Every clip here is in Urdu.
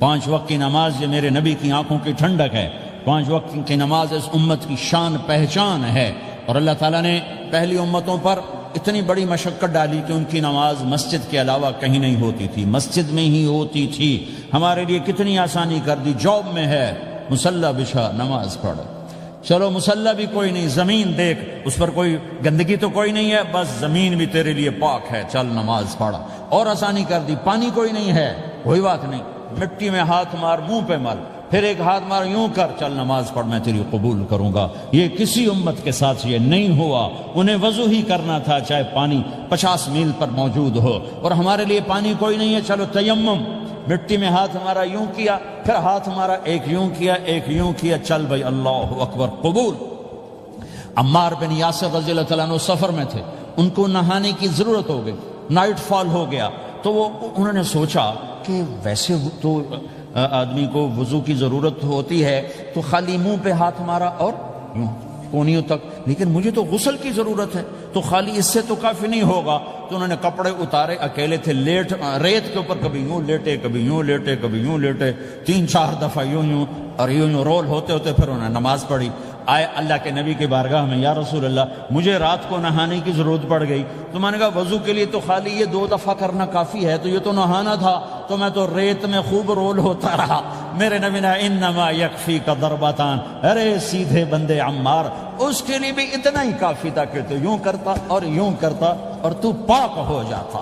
5 وقت کی نماز یہ میرے نبی کی آنکھوں کی ٹھنڈک ہے، 5 وقت کی نماز اس امت کی شان پہچان ہے۔ اور اللہ تعالیٰ نے پہلی امتوں پر اتنی بڑی مشقت ڈالی کہ ان کی نماز مسجد کے علاوہ کہیں نہیں ہوتی تھی، مسجد میں ہی ہوتی تھی۔ ہمارے لیے کتنی آسانی کر دی، جاب میں ہے مصلی بچھا نماز پڑھ، چلو مصلی بھی کوئی نہیں، زمین دیکھ اس پر کوئی گندگی تو کوئی نہیں ہے، بس زمین بھی تیرے لیے پاک ہے، چل نماز پڑھ۔ اور آسانی کر دی، پانی کوئی نہیں ہے کوئی بات نہیں، مٹی میں ہاتھ مار، منہ پہ مل، پھر ایک ہاتھ مار، یوں کر، چل نماز پڑھ، میں تیری قبول کروں گا۔ یہ کسی امت کے ساتھ یہ نہیں ہوا، انہیں وضو ہی کرنا تھا چاہے پانی 50 میل پر موجود ہو۔ اور ہمارے لیے پانی کوئی نہیں ہے، چلو تیمم، مٹی میں ہاتھ ہمارا یوں کیا، پھر ہاتھ ہمارا ایک یوں کیا ایک یوں کیا، چل بھائی اللہ اکبر قبول۔ عمار بن یاسر رضی اللہ تعالیٰ عنہ سفر میں تھے، ان کو نہانے کی ضرورت ہو گئی، نائٹ فال ہو گیا، تو انہوں نے سوچا کہ ویسے تو آدمی کو وضو کی ضرورت ہوتی ہے تو خالی منہ پہ ہاتھ مارا اور یوں کونیوں تک، لیکن مجھے تو غسل کی ضرورت ہے، تو خالی اس سے تو کافی نہیں ہوگا۔ تو انہوں نے کپڑے اتارے، اکیلے تھے، ریت کے اوپر کبھی یوں لیٹے کبھی یوں لیٹے کبھی یوں لیٹے، 3-4 دفعہ یوں یوں اور یوں رول ہوتے ہوتے پھر انہوں نے نماز پڑھی۔ آئے اللہ کے نبی کی بارگاہ میں، یا رسول اللہ مجھے رات کو نہانے کی ضرورت پڑ گئی، تو میں نے کہا وضو کے لیے تو خالی یہ 2 دفعہ کرنا کافی ہے، تو یہ تو نہانا تھا، تو میں تو ریت میں خوب رول ہوتا رہا۔ میرے نبی نے انما یکفیک ضربتان، ارے سیدھے بندے عمار، اس کے لیے بھی اتنا ہی کافی تھا کہ تو یوں کرتا اور یوں کرتا اور تو پاک ہو جاتا۔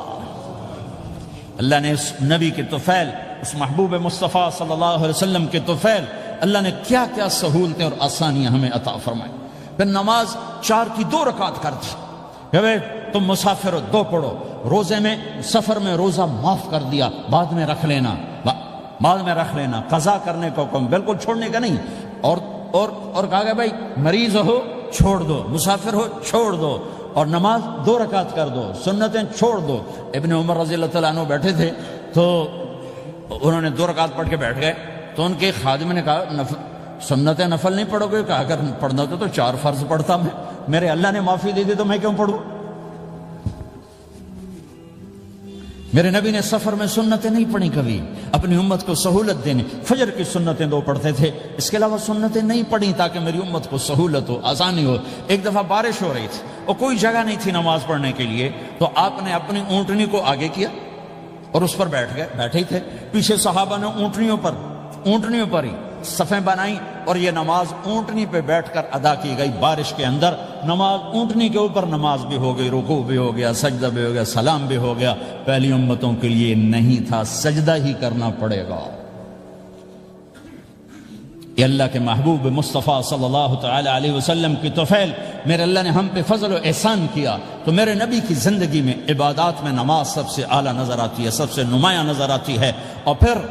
اللہ نے اس نبی کے طفیل، اس محبوب مصطفیٰ صلی اللہ علیہ وسلم کے طفیل، اللہ نے کیا کیا سہولتیں اور آسانیاں ہمیں عطا فرمائی۔ پھر نماز 4 کی 2 رکعت کر دی کہ بھئی تم مسافر ہو 2 پڑھو، روزے میں سفر میں روزہ معاف کر دیا، بعد میں رکھ لینا، بعد میں رکھ لینا، قضا کرنے کو حکم، بالکل چھوڑنے کا نہیں۔ اور کہا گیا بھائی مریض ہو چھوڑ دو، مسافر ہو چھوڑ دو، اور نماز 2 رکعت کر دو، سنتیں چھوڑ دو۔ ابن عمر رضی اللہ تعالیٰ عنہ بیٹھے تھے تو انہوں نے 2 رکعت پڑھ کے بیٹھ گئے، تو ان کے خادم نے کہا سنت نفل نہیں پڑھو گے؟ کہا اگر پڑھنا تو 4 فرض پڑھتا میں، میرے اللہ نے معافی دے دی تو میں کیوں پڑھوں؟ میرے نبی نے سفر میں سنتیں نہیں پڑھی کبھی، اپنی امت کو سہولت دینے، فجر کی سنتیں 2 پڑھتے تھے، اس کے علاوہ سنتیں نہیں پڑھی تاکہ میری امت کو سہولت ہو، آسانی ہو۔ ایک دفعہ بارش ہو رہی تھی اور کوئی جگہ نہیں تھی نماز پڑھنے کے لیے، تو آپ نے اپنی اونٹنی کو آگے کیا اور اس پر بیٹھ گئے، بیٹھے ہی تھے، پیچھے صحابہ نے اونٹنیوں پر ہی صفیں بنائیں، اور یہ نماز اونٹنی پہ بیٹھ کر ادا کی گئی بارش کے اندر۔ نماز اونٹنی کے اوپر نماز بھی ہو گئی، رکوع بھی ہو گیا، سجدہ بھی ہو گیا، سلام بھی ہو گیا۔ پہلی امتوں کے لیے نہیں تھا، سجدہ ہی کرنا پڑے گا۔ یہ اللہ کے محبوب مصطفیٰ صلی اللہ تعالی علیہ وسلم کی طفیل، میرے اللہ نے ہم پہ فضل و احسان کیا، تو میرے نبی کی زندگی میں عبادات میں نماز سب سے اعلیٰ نظر آتی ہے، سب سے نمایاں نظر آتی ہے۔ اور پھر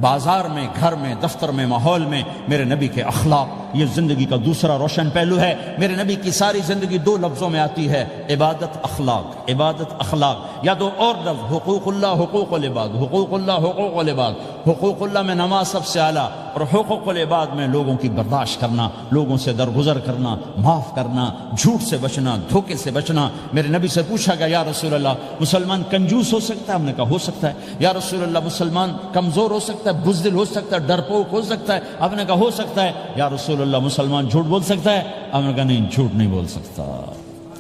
بازار میں، گھر میں، دفتر میں، ماحول میں میرے نبی کے اخلاق، یہ زندگی کا دوسرا روشن پہلو ہے۔ میرے نبی کی ساری زندگی 2 لفظوں میں آتی ہے، عبادت اخلاق، عبادت اخلاق، یا 2 اور لفظ، حقوق اللہ حقوق العباد، حقوق اللہ حقوق العباد۔ حقوق اللہ میں نماز سب سے اعلیٰ، اور حقوق العباد میں لوگوں کی برداشت کرنا، لوگوں سے درگزر کرنا، معاف کرنا، جھوٹ سے بچنا، دھوکے سے بچنا۔ میرے نبی سے پوچھا گیا یا رسول اللہ مسلمان کنجوس ہو سکتا ہے؟ ہم نے کہا ہو سکتا ہے۔ یا رسول اللہ مسلمان کمزور ہو سکتا ہے، بزدل ہو سکتا ہے، ڈرپوک ہو سکتا ہے؟ آپ نے کہا ہو سکتا ہے۔ یا رسول اللہ مسلمان جھوٹ بول سکتا ہے؟ آپ نے کہا نہیں، جھوٹ نہیں بول سکتا،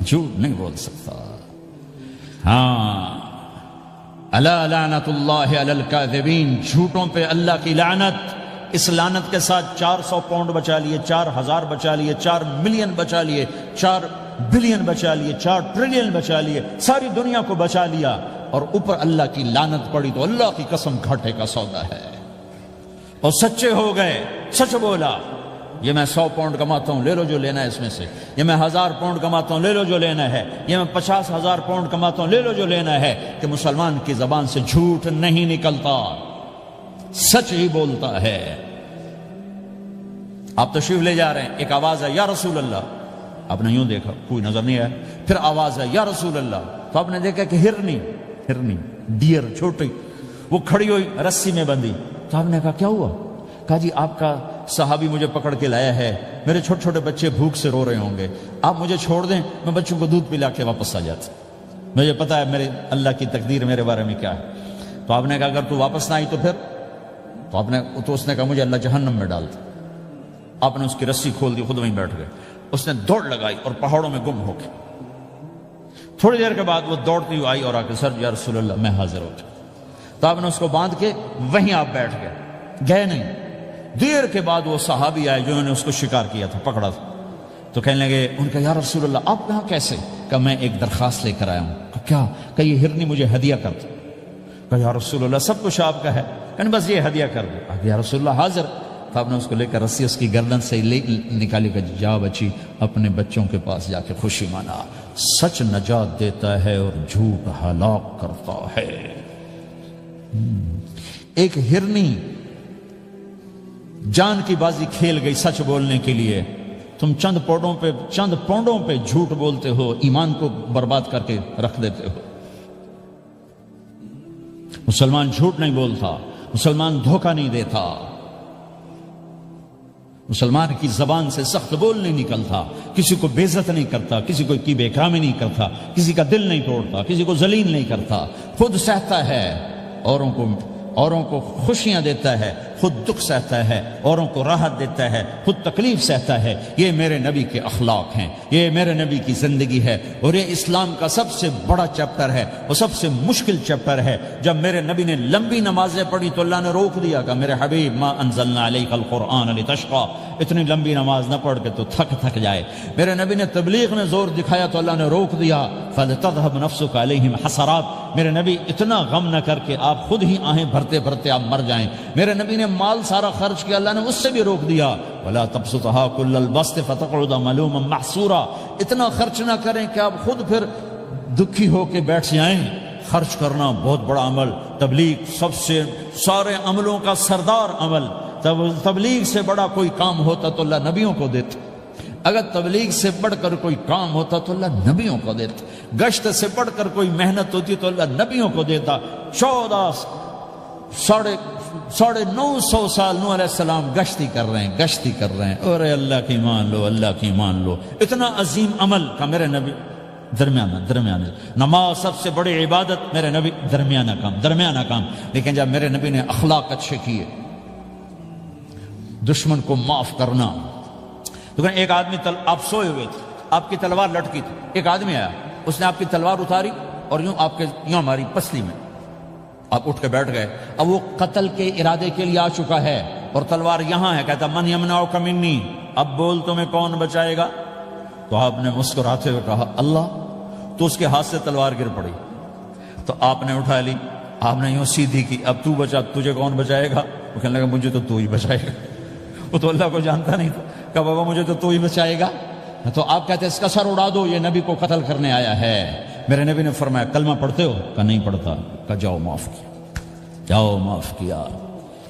جھوٹ نہیں بول سکتا۔ ہاں، الا لعنت اللہ علی الکاذبین، جھوٹوں پہ اللہ کی لعنت۔ اس لعنت کے ساتھ 400 پاؤنڈ بچا لیے، 4000 بچا لیے، 4 ملین بچا لیے، 4 بلین بچا لیے، 4 ٹریلین بچا لیے، ساری دنیا کو بچا لیا، اور اوپر اللہ کی لعنت پڑی تو اللہ کی قسم گھاٹے کا سودا ہے۔ اور سچے ہو گئے، سچ بولا، یہ میں 100 پاؤنڈ کماتا ہوں، لے لو جو لینا ہے اس میں سے، یہ میں 1000 پاؤنڈ کماتا ہوں، لے لو جو لینا ہے، یہ میں 50,000 پاؤنڈ کماتا ہوں، لے لو جو لینا ہے۔ کہ مسلمان کی زبان سے جھوٹ نہیں نکلتا، سچ ہی بولتا ہے۔ آپ تشریف لے جا رہے ہیں، ایک آواز ہے یا رسول اللہ، آپ نے یوں دیکھا کوئی نظر نہیں آیا، پھر آواز ہے یا رسول اللہ، تو آپ نے دیکھا کہ ہرنی ڈیئر چھوٹی وہ کھڑی ہوئی رسی میں بندھی، تو آپ نے کہا کیا ہوا؟ کہا جی آپ کا صحابی مجھے پکڑ کے لایا ہے، میرے چھوٹے چھوٹے بچے بھوک سے رو رہے ہوں گے، آپ مجھے چھوڑ دیں، میں بچوں کو دودھ پلا کے واپس آ جاتا، مجھے پتا ہے میرے اللہ کی تقدیر میرے بارے میں کیا ہے۔ تو آپ نے کہا اگر تو واپس نہ آئی تو پھر تو اس نے کہا مجھے اللہ جہنم میں ڈال دے. آپ نے اس کی رسی کھول دی, خود وہیں بیٹھ گئے. اس نے دوڑ لگائی اور پہاڑوں میں گم ہو گئے. تھوڑی دیر کے بعد وہ دوڑتی ہوئی آئی اور آ کے سر یا رسول اللہ میں حاضر ہو جاؤں. تو آپ نے اس کو باندھ کے وہیں آپ بیٹھ گئے نہیں. دیر کے بعد وہ صحابی آئے جنہوں نے اس کو شکار کیا تھا, پکڑا تھا. تو کہنے لگے ان کا یا رسول اللہ آپ کہاں کیسے؟ کہ میں ایک درخواست لے کر آیا ہوں. کیا؟ کہ یہ ہرنی مجھے ہدیہ کر دو. کہ یا رسول اللہ سب کچھ آپ کا ہے, کہ بس یہ ہدیہ کر دو. یا رسول اللہ حاضر. تو آپ نے اس کو لے کر رسی اس کی گردن سے نکالی کہ جا بچی اپنے بچوں کے پاس جا کے خوشی منا. سچ نجات دیتا ہے اور جھوٹ ہلاک کرتا ہے. ایک ہرنی جان کی بازی کھیل گئی سچ بولنے کے لیے. تم چند پونڈوں پہ جھوٹ بولتے ہو, ایمان کو برباد کر کے رکھ دیتے ہو. مسلمان جھوٹ نہیں بولتا, مسلمان دھوکہ نہیں دیتا, مسلمان کی زبان سے سخت بول نہیں نکلتا, کسی کو بے عزت نہیں کرتا, کسی کو کی بے اکرامی نہیں کرتا, کسی کا دل نہیں توڑتا, کسی کو ذلیل نہیں کرتا, خود سہتا ہے, اوروں کو خوشیاں دیتا ہے, خود دکھ سہتا ہے, اوروں کو راحت دیتا ہے, خود تکلیف سہتا ہے. یہ میرے نبی کے اخلاق ہیں, یہ میرے نبی کی زندگی ہے, اور یہ اسلام کا سب سے بڑا چیپٹر ہے, وہ سب سے مشکل چیپٹر ہے. جب میرے نبی نے لمبی نمازیں پڑھی تو اللہ نے روک دیا کہ میرے حبیب ما انزلنا علیک القرآن لتشقى, اتنی لمبی نماز نہ پڑھ کے تو تھک جائے. میرے نبی نے تبلیغ میں زور دکھایا تو اللہ نے روک دیا فلتذهب نفسك علیہم حسرات. میرے نبی اتنا غم نہ کر کے آپ خود ہی آہیں بھرتے بھرتے آپ مر جائیں. میرے نبی نے مال سارا خرچ کیا, اللہ نے اس سے بھی روک دیا. ولا تبسطها كل البسط فتقعد ملوما محسورا. اتنا خرچ نہ کریں کہ آپ خود پھر دکھی ہو کے بیٹھ جائیں. خرچ کرنا بہت بڑا عمل, تبلیغ سب سے سارے عملوں کا سردار عمل. تبلیغ سے بڑا کوئی کام ہوتا تو اللہ نبیوں کو دیتا. اگر تبلیغ سے بڑھ کر کوئی کام ہوتا تو اللہ نبیوں کو دیتا. گشت سے بڑھ کر کوئی محنت ہوتی تو اللہ نبیوں کو دیتا. 950 سال نوح علیہ السلام گشتی کر رہے ہیں. اور اللہ کی مان لو, اللہ کی مان لو. اتنا عظیم عمل کا میرے نبی درمیانہ نماز سب سے بڑی عبادت, میرے نبی درمیانہ کام. لیکن جب میرے نبی نے اخلاق اچھے کیے, دشمن کو معاف کرنا. لیکن ایک آدمی آپ سوئے ہوئے تھے, آپ کی تلوار لٹکی تھی, ایک آدمی آیا, اس نے آپ کی تلوار اتاری اور یوں ہماری پسلی میں. آپ اٹھ کے بیٹھ گئے. اب وہ قتل کے ارادے کے لیے آ چکا ہے اور تلوار یہاں ہے. کہتا من یمنعک منی, اب بول تمہیں کون بچائے گا؟ تو آپ نے مسکراتے ہوئے کہا اللہ. تو اس کے ہاتھ سے تلوار گر پڑی. تو آپ نے اٹھا لی, آپ نے یوں سیدھی کی, اب تو بچا, تجھے کون بچائے گا؟ وہ کہنے لگا مجھے تو ہی بچائے گا. وہ تو اللہ کو جانتا نہیں تھا. کہا بابا مجھے تو ہی بچائے گا. تو آپ کہتے ہیں اس کا سر اڑا دو, یہ نبی کو قتل کرنے آیا ہے. میرے نبی نے فرمایا کلمہ پڑھتے ہو؟ کہا نہیں پڑھتا. کہا جاؤ معاف کیا.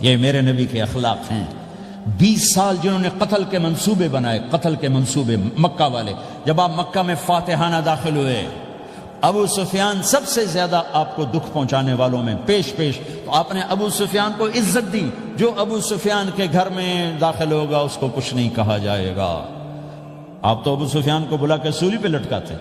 یہ میرے نبی کے اخلاق ہیں. 20 سال جنہوں نے قتل کے منصوبے بنائے, مکہ والے. جب آپ مکہ میں فاتحانہ داخل ہوئے, ابو سفیان سب سے زیادہ آپ کو دکھ پہنچانے والوں میں پیش. تو آپ نے ابو سفیان کو عزت دی. جو ابو سفیان کے گھر میں داخل ہوگا اس کو کچھ نہیں کہا جائے گا. آپ تو ابو سفیان کو بلا کے سولی پہ لٹکاتے,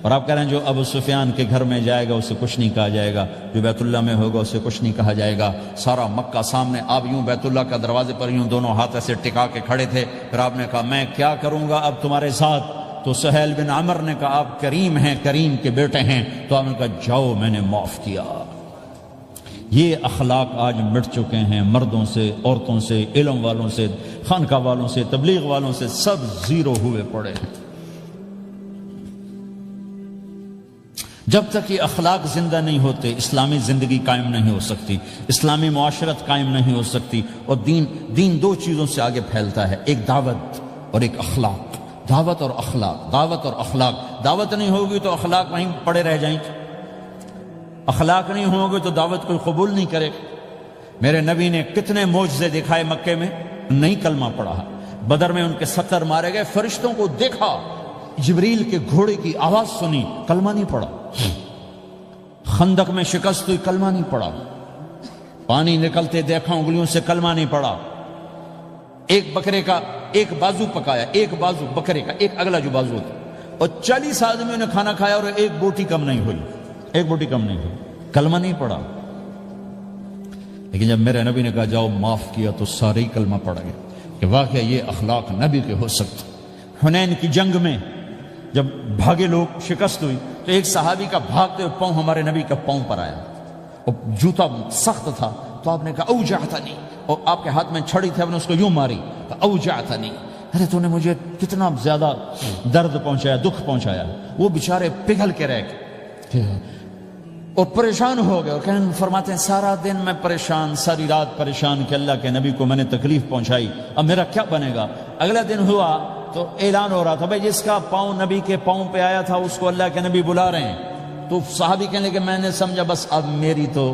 اور آپ کہہ رہے ہیں جو ابو سفیان کے گھر میں جائے گا اسے کچھ نہیں کہا جائے گا, جو بیت اللہ میں ہوگا اسے کچھ نہیں کہا جائے گا. سارا مکہ سامنے, آپ یوں بیت اللہ کا دروازے پر یوں دونوں ہاتھ ایسے ٹکا کے کھڑے تھے. پھر آپ نے کہا میں کیا کروں گا اب تمہارے ساتھ؟ تو سہیل بن عمر نے کہا آپ کریم ہیں, کریم کے بیٹے ہیں. تو آپ نے کہا جاؤ میں نے معاف کیا. یہ اخلاق آج مٹ چکے ہیں. مردوں سے, عورتوں سے, علم والوں سے, خانقاہ والوں سے, تبلیغ والوں سے, سب زیرو ہوئے پڑے ہیں. جب تک یہ اخلاق زندہ نہیں ہوتے اسلامی زندگی قائم نہیں ہو سکتی, اسلامی معاشرت قائم نہیں ہو سکتی. اور دین 2 چیزوں سے آگے پھیلتا ہے, ایک دعوت اور ایک اخلاق. دعوت اور اخلاق. دعوت نہیں ہوگی تو اخلاق وہیں پڑے رہ جائیں گے. اخلاق نہیں ہوں گے تو دعوت کوئی قبول نہیں کرے. میرے نبی نے کتنے معجزے دکھائے مکے میں, نہیں کلمہ پڑھا. بدر میں ان کے 70 مارے گئے, فرشتوں کو دیکھا, جبریل کے گھوڑے کی آواز سنی, کلمہ نہیں پڑھا. خندق میں شکست ہوئی, کلمہ نہیں پڑھا. پانی نکلتے دیکھا انگلیوں سے, کلمہ نہیں پڑھا. ایک بکرے کا ایک بازو پکایا, ایک بازو بکرے کا, ایک اگلا جو بازو ہوتا, اور 40 آدمیوں نے کھانا کھایا اور ایک بوٹی کم نہیں ہوئی, کلمہ نہیں پڑھا. لیکن جب میرے نبی نے کہا جاؤ معاف کیا تو سارے ہی کلمہ پڑ گئے کہ واقعہ یہ اخلاق نبی کے ہو سکتے۔ حنین کی جنگ میں جب بھاگے لوگ، شکست ہوئی، تو ایک صحابی کا بھاگتے ہوئے پاؤں ہمارے نبی کا پاؤں پر آیا، اور جوتا سخت تھا، تو آپ نے کہا اوجعتنی، اور آپ کے ہاتھ میں چھڑی تھی، آپ نے اس کو یوں ماری، اوجعتنی، ارے تو نے مجھے کتنا زیادہ درد پہنچایا، دکھ پہنچایا۔ وہ بیچارے پگھل کے رہ گئے اور پریشان ہو گئے، اور کہنے فرماتے ہیں سارا دن میں پریشان، ساری رات پریشان کہ اللہ کے نبی کو میں نے تکلیف پہنچائی، اب میرا کیا بنے گا۔ اگلا دن ہوا تو اعلان ہو رہا تھا بھائی جس کا پاؤں نبی کے پاؤں پہ آیا تھا اس کو اللہ کے نبی بلا رہے ہیں۔ تو صحابی کہنے لگے میں نے سمجھا بس اب میری تو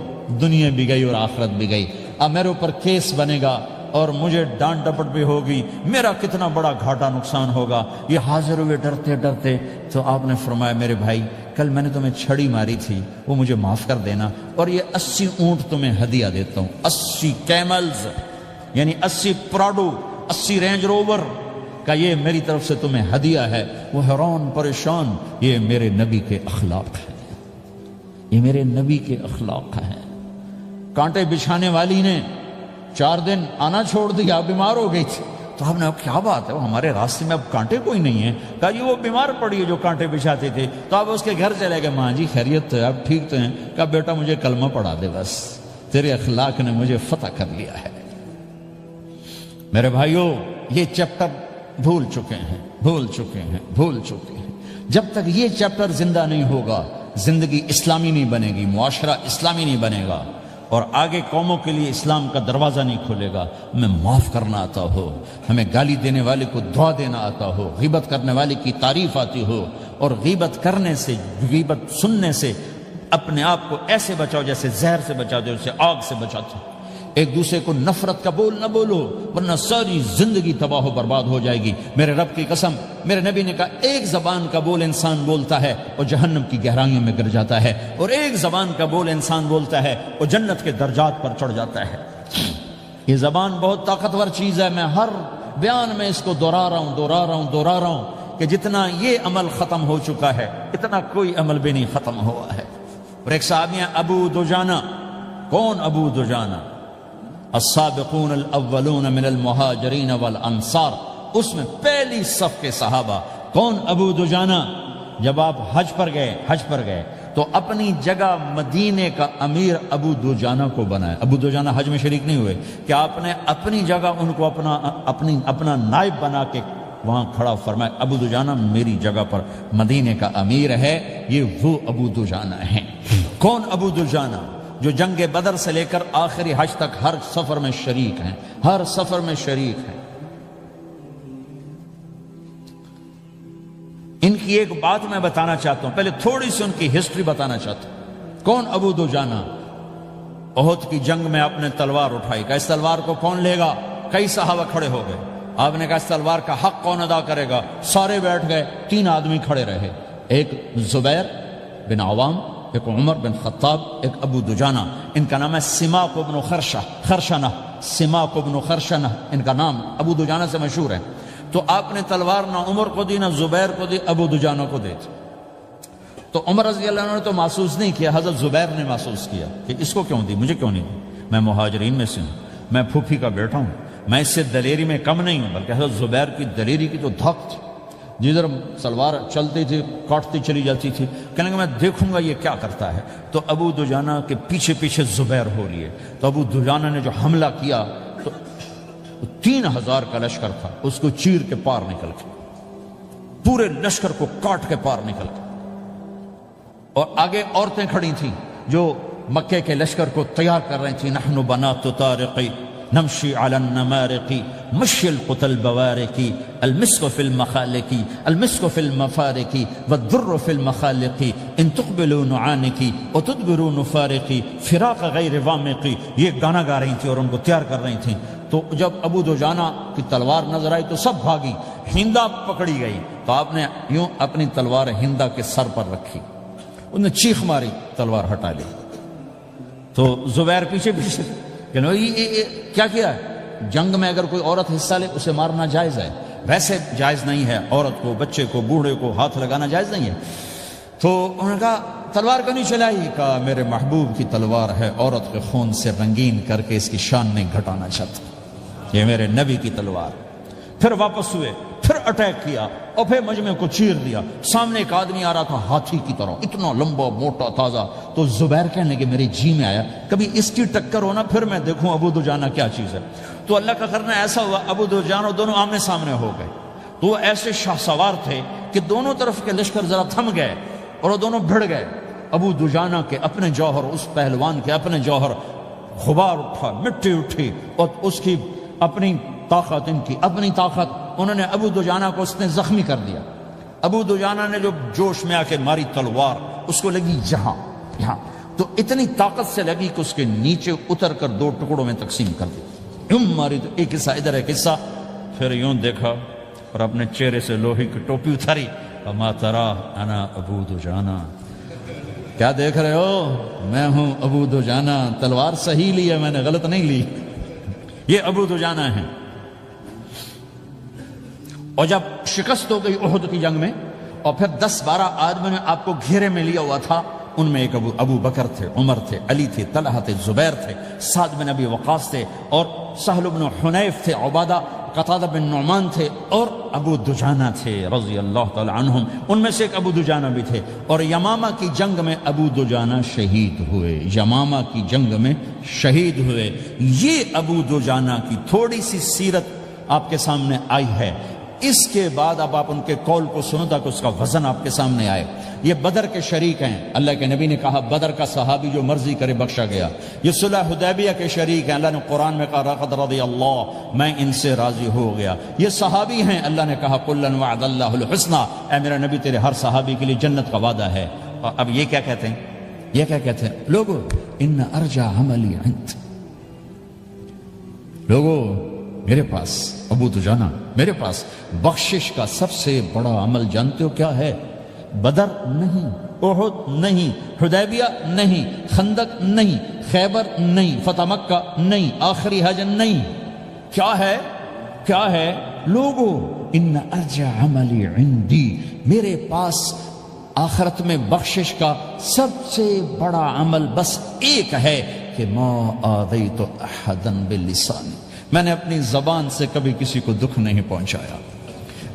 دنیا بھی گئی اور آخرت بھی گئی، اب میرے اوپر کیس بنے گا اور مجھے ڈانٹ ڈپٹ بھی ہوگی، میرا کتنا بڑا گھاٹا نقصان ہوگا۔ یہ حاضر ہوئے ڈرتے ڈرتے، تو آپ نے فرمایا میرے بھائی کل میں نے تمہیں چھڑی ماری تھی، وہ مجھے معاف کر دینا، اور یہ 80 اونٹ تمہیں ہدیہ دیتا ہوں، 80 کیملز یعنی 80 پراڈو، 80 رینج روور کا یہ میری طرف سے تمہیں ہدیہ ہے۔ وہ حیران پریشان، یہ میرے نبی کے اخلاق ہیں، یہ میرے نبی کے اخلاق ہیں۔ کانٹے بچھانے والی نے 4 دن آنا چھوڑ دیا، بیمار ہو گئی تھی، تو ہم نے کیا بات ہے، وہ ہمارے راستے میں اب کانٹے کوئی نہیں ہیں، کہا یہ وہ بیمار پڑی ہے جو کانٹے بچھاتے تھے، تو آپ اس کے گھر چلے گئے، ماں جی خیریت تو ہے، آپ ٹھیک تو ہیں، کہا بیٹا مجھے کلمہ پڑھا دے، بس تیرے اخلاق نے مجھے فتح کر لیا ہے۔ میرے بھائیوں یہ چیپٹر بھول چکے ہیں، بھول چکے ہیں، بھول چکے ہیں۔ جب تک یہ چیپٹر زندہ نہیں ہوگا زندگی اسلامی نہیں بنے گی، معاشرہ اسلامی نہیں بنے گا، اور آگے قوموں کے لیے اسلام کا دروازہ نہیں کھلے گا۔ ہمیں معاف کرنا آتا ہو، ہمیں گالی دینے والے کو دعا دینا آتا ہو، غیبت کرنے والے کی تعریف آتی ہو، اور غیبت کرنے سے، غیبت سننے سے اپنے آپ کو ایسے بچاؤ جیسے زہر سے بچاتے ہو، جیسے آگ سے بچاتے ہو۔ ایک دوسرے کو نفرت کا بول نہ بولو ورنہ ساری زندگی تباہ و برباد ہو جائے گی۔ میرے رب کی قسم، میرے نبی نے کہا ایک زبان کا بول انسان بولتا ہے اور جہنم کی گہرائیوں میں گر جاتا ہے، اور ایک زبان کا بول انسان بولتا ہے اور جنت کے درجات پر چڑھ جاتا ہے۔ یہ زبان بہت طاقتور چیز ہے، میں ہر بیان میں اس کو دہرا رہا ہوں کہ جتنا یہ عمل ختم ہو چکا ہے اتنا کوئی عمل بھی نہیں ختم ہوا ہے۔ اور ایک صحابی ہیں ابو دجانہ۔ کون ابو دجانہ؟ السابقون الاولون من المہاجرین والانصار، اس میں پہلی صف کے صحابہ۔ کون ابو دجانہ؟ جب آپ حج پر گئے تو اپنی جگہ مدینے کا امیر ابو دجانہ کو بنایا۔ ابو دجانہ حج میں شریک نہیں ہوئے کہ آپ نے اپنی جگہ ان کو اپنا نائب بنا کے وہاں کھڑا فرمایا ابو دجانہ میری جگہ پر مدینے کا امیر ہے، یہ وہ ابو دجانہ ہیں۔ کون ابو دجانہ؟ جو جنگ بدر سے لے کر آخری حج تک ہر سفر میں شریک ہیں، ہر سفر میں شریک ہیں۔ ان کی ایک بات میں بتانا چاہتا ہوں، پہلے تھوڑی سی ان کی ہسٹری بتانا چاہتا ہوں۔ کون ابو دجانہ؟ احد کی جنگ میں آپ نے تلوار اٹھائی، کہا اس تلوار کو کون لے گا؟ کئی صحابہ کھڑے ہو گئے۔ آپ نے کہا اس تلوار کا حق کون ادا کرے گا؟ سارے بیٹھ گئے، 3 آدمی کھڑے رہے، ایک زبیر بن عوام، ایک عمر بن خطاب، ایک ابو دجانہ۔ ان کا نام ہے سماک بن خرشنہ، سماک بن خرشنہ ان کا نام ابو دجانہ سے مشہور ہے۔ تو آپ نے تلوار نہ عمر کو دی، نہ زبیر کو دی، ابو دجانہ کو دی۔ تو عمر رضی اللہ عنہ نے تو محسوس نہیں کیا، حضرت زبیر نے محسوس کیا کہ اس کو کیوں دی، مجھے کیوں نہیں دی، میں مہاجرین میں سے ہوں، میں پھوپھی کا بیٹا ہوں، میں اس سے دلیری میں کم نہیں ہوں۔ بلکہ حضرت زبیر کی دلیری کی تو دھک تھی، جدھر سلوار چلتی تھی کاٹتی چلی جاتی تھی، کہنے کہ میں دیکھوں گا یہ کیا کرتا ہے۔ تو ابو دجانہ کے پیچھے پیچھے زبیر ہو لیے، تو ابو دجانہ نے جو حملہ کیا تو 3000 کا لشکر تھا، اس کو چیر کے پار نکل کے، پورے لشکر کو کاٹ کے پار نکل کے، اور آگے عورتیں کھڑی تھیں جو مکے کے لشکر کو تیار کر رہی تھیں۔ نحن بنات طارق نمشي على النمارق مشي القتل البوارق المسك في المخالق المسك في المفارق والضر في المخالق ان تقبلوا نعانق وتدبروا نفارق فراق غیر وامق۔ یہ گانا گا رہی تھی اور ان کو تیار کر رہی تھیں۔ تو جب ابو دجانہ کی تلوار نظر آئی تو سب بھاگی، ہندا پکڑی گئی، تو آپ نے یوں اپنی تلوار ہندا کے سر پر رکھی، انہوں نے چیخ ماری، تلوار ہٹا لی۔ تو زبیر پیچھے پیچھے کہ کیا کیا ہے؟ جنگ میں اگر کوئی عورت حصہ لے اسے مارنا جائز ہے، ویسے جائز نہیں ہے، عورت کو، بچے کو، بوڑھے کو ہاتھ لگانا جائز نہیں ہے۔ تو انہوں نے کہا تلوار کیوں نہیں چلائی؟ کہا میرے محبوب کی تلوار ہے، عورت کے خون سے رنگین کر کے اس کی شان نہیں گھٹانا چاہتا، یہ میرے نبی کی تلوار۔ پھر واپس ہوئے، پھر اٹیک کیا اور پھر مجمع کو چیر دیا۔ سامنے ایک آدمی آ رہا تھا ہاتھی کی طرح، اتنا لمبا موٹا تازہ، تو زبیر کہنے لگے میرے جی میں آیا کبھی اس کی ٹکر ہونا پھر میں دیکھوں ابو دجانہ کیا چیز ہے۔ تو اللہ کا کرنا ایسا ہوا ابو دجانہ دونوں آمنے سامنے ہو گئے، تو وہ ایسے شاہ سوار تھے کہ دونوں طرف کے لشکر ذرا تھم گئے اور وہ دونوں بھڑ گئے۔ ابو دجانہ کے اپنے جوہر، اس پہلوان کے اپنے جوہر، غبار اٹھا، مٹی اٹھی، اور اس کی اپنی طاقت، ان کی اپنی طاقت، انہوں نے ابو دجانہ کو اس نے زخمی کر دیا۔ ابو دجانہ نے جو جوش میں آ کے ماری تلوار، اس کو لگی یہاں، تو اتنی طاقت سے لگی کہ اس کے نیچے اتر کر 2 ٹکڑوں میں تقسیم کر دی، یوں ماری، تو ایک حصہ ادھر ایک حصہ، پھر یوں دیکھا اور اپنے چہرے سے لوہے کی ٹوپی اتاری، اما ترا انا ابو دجانہ، کیا دیکھ رہے ہو؟ میں ہوں ابو دجانہ، تلوار صحیح لی ہے میں نے، غلط نہیں لی، یہ ابو دجانہ ہیں۔ اور جب شکست ہو گئی احد کی جنگ میں، اور پھر 10-12 آدمی نے آپ کو گھیرے میں لیا ہوا تھا، ان میں ایک ابو بکر تھے، عمر تھے، علی تھے، طلحہ تھے، زبیر تھے، سعد بن ابی وقاص تھے، اور سہل بن حنیف تھے، عبادہ قتادہ بن نعمان تھے، اور ابو دجانہ تھے رضی اللہ تعالی عنہم، ان میں سے ایک ابو دجانہ بھی تھے۔ اور یمامہ کی جنگ میں ابو دجانہ شہید ہوئے، یمامہ کی جنگ میں شہید ہوئے۔ یہ ابو دجانہ کی تھوڑی سی سیرت آپ کے سامنے آئی ہے۔ اس کے بعد اب آپ ان کے قول کو سنو تاکہ اس کا وزن آپ کے سامنے آئے۔ یہ بدر کے شریک ہیں، اللہ کے نبی نے کہا بدر کا صحابی جو مرضی کرے بخشا گیا۔ یہ صلح حدیبیہ کے شریک ہیں، اللہ نے قرآن میں کہا لقد رضی اللہ، میں ان سے راضی ہو گیا۔ یہ صحابی ہیں، اللہ نے کہا کلا وعد اللہ الحسنى، اے میرا نبی تیرے ہر صحابی کے لیے جنت کا وعدہ ہے۔ اور اب یہ کیا کہتے ہیں؟ یہ کیا کہتے ہیں لوگو؟ ان ارجع عملی عند، لوگو میرے پاس، ابو دجانہ میرے پاس بخشش کا سب سے بڑا عمل جانتے ہو کیا ہے؟ بدر نہیں، احد نہیں، حدیبیہ نہیں، خندق نہیں، خیبر نہیں، فتح مکہ نہیں، آخری حج نہیں، کیا ہے؟ کیا ہے لوگو؟ ان ارجع عملی عندی، میرے پاس آخرت میں بخشش کا سب سے بڑا عمل بس ایک ہے کہ ما آذیت احدا بلسانی، میں نے اپنی زبان سے کبھی کسی کو دکھ نہیں پہنچایا۔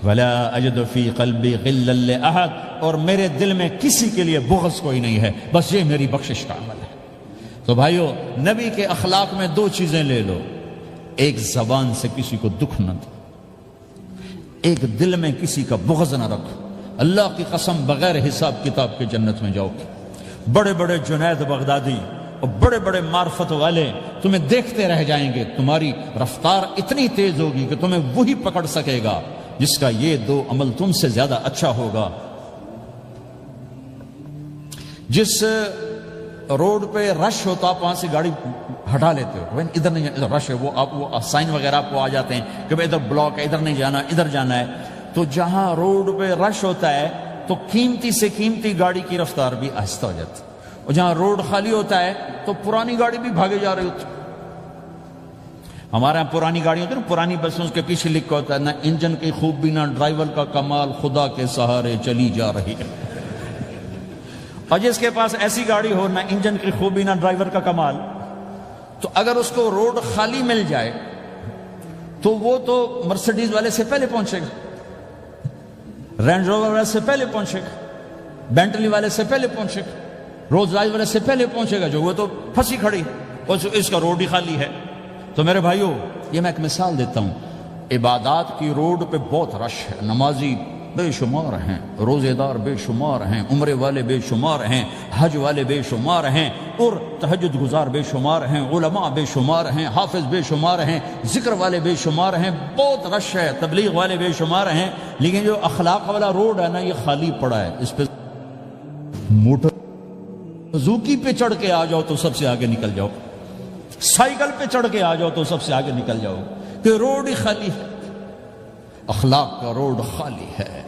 ولا اجد فی قلبی غلا لاحد، اور میرے دل میں کسی کے لیے بغض کوئی نہیں ہے، بس یہ میری بخشش کا عمل ہے۔ تو بھائیو، نبی کے اخلاق میں 2 چیزیں لے لو، ایک زبان سے کسی کو دکھ نہ دو، ایک دل میں کسی کا بغض نہ رکھو۔ اللہ کی قسم بغیر حساب کتاب کے جنت میں جاؤ گے۔ بڑے بڑے جنید بغدادی اور بڑے بڑے معرفت والے تمہیں دیکھتے رہ جائیں گے، تمہاری رفتار اتنی تیز ہوگی کہ تمہیں وہی پکڑ سکے گا جس کا یہ 2 عمل تم سے زیادہ اچھا ہوگا۔ جس روڈ پہ رش ہوتا آپ وہاں سے گاڑی ہٹا لیتے ہو، ادھر نہیں جانا، ادھر رش ہے، وہ سائن وغیرہ آپ کو آ جاتے ہیں کہ ادھر بلاک ہے، ادھر نہیں جانا، ادھر جانا ہے۔ تو جہاں روڈ پہ رش ہوتا ہے تو قیمتی سے قیمتی گاڑی کی رفتار بھی آہستہ ہو جاتی ہے، اور جہاں روڈ خالی ہوتا ہے تو پرانی گاڑی بھی بھاگے جا رہی ہوتی ہے۔ ہمارے یہاں پرانی گاڑی ہوتی ہے نا، پرانی بسوں کے پیچھے لکھا ہوتا ہے نہ انجن کی خوبی نہ ڈرائیور کا کمال، خدا کے سہارے چلی جا رہی ہے۔ اور جس کے پاس ایسی گاڑی ہو، نہ انجن کی خوبی نہ ڈرائیور کا کمال، تو اگر اس کو روڈ خالی مل جائے تو وہ تو مرسیڈیز والے سے پہلے پہنچے گا، رینج روور والے سے پہلے پہنچے گا، بینٹلی والے سے پہلے پہنچے گا، رولز رائس والے سے پہلے پہنچے گا، جو وہ تو پھنسی کھڑی اور اس کا روڈ ہی خالی ہے۔ تو میرے بھائیو، یہ میں ایک مثال دیتا ہوں، عبادات کی روڈ پہ بہت رش ہے، نمازی بے شمار ہیں، روزے دار بے شمار ہیں، عمرے والے بے شمار ہیں، حج والے بے شمار ہیں، اور تہجد گزار بے شمار ہیں، علماء بے شمار ہیں، حافظ بے شمار ہیں، ذکر والے بے شمار ہیں، بہت رش ہے، تبلیغ والے بے شمار ہیں، لیکن جو اخلاق والا روڈ ہے نا، یہ خالی پڑا ہے۔ اس پہ موٹر زوکی پہ چڑھ کے آ جاؤ تو سب سے آگے نکل جاؤ، سائیکل پہ چڑھ کے آ جاؤ تو سب سے آگے نکل جاؤ، کہ روڈ ہی خالی ہے، اخلاق کا روڈ خالی ہے۔